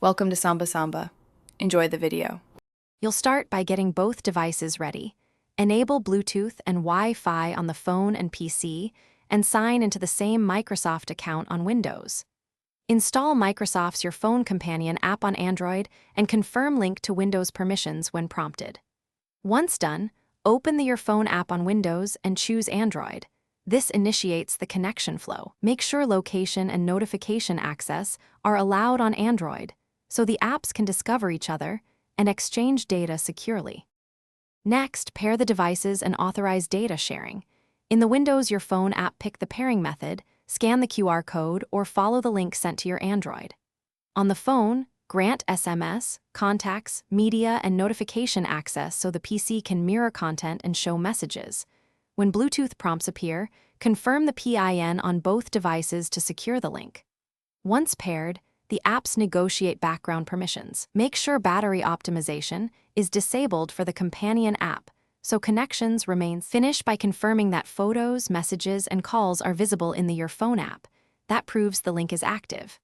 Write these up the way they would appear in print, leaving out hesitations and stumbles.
Welcome to Samba Samba. Enjoy the video. You'll start by getting both devices ready. Enable Bluetooth and Wi-Fi on the phone and PC, and sign into the same Microsoft account on Windows. Install Microsoft's Your Phone Companion app on Android and confirm link to Windows permissions when prompted. Once done, open the Your Phone app on Windows and choose Android. This initiates the connection flow. Make sure location and notification access are allowed on Android, so the apps can discover each other and exchange data securely. Next, pair the devices and authorize data sharing. In the Windows Your Phone app, pick the pairing method, scan the QR code, or follow the link sent to your Android. On the phone, grant SMS, contacts, media, and notification access so the PC can mirror content and show messages. When Bluetooth prompts appear, confirm the PIN on both devices to secure the link. Once paired, the apps negotiate background permissions. Make sure battery optimization is disabled for the companion app, so connections remain. Finish by confirming that photos, messages, and calls are visible in the Your Phone app. That proves the link is active.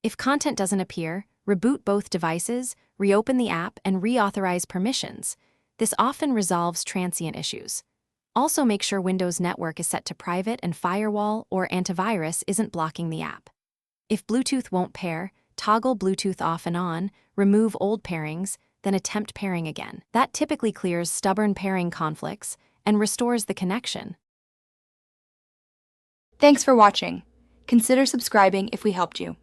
If content doesn't appear, reboot both devices, reopen the app, and reauthorize permissions. This often resolves transient issues. Also, make sure Windows Network is set to private and firewall or antivirus isn't blocking the app. If Bluetooth won't pair, toggle Bluetooth off and on, remove old pairings, then attempt pairing again. That typically clears stubborn pairing conflicts and restores the connection. Thanks for watching. Consider subscribing if we helped you.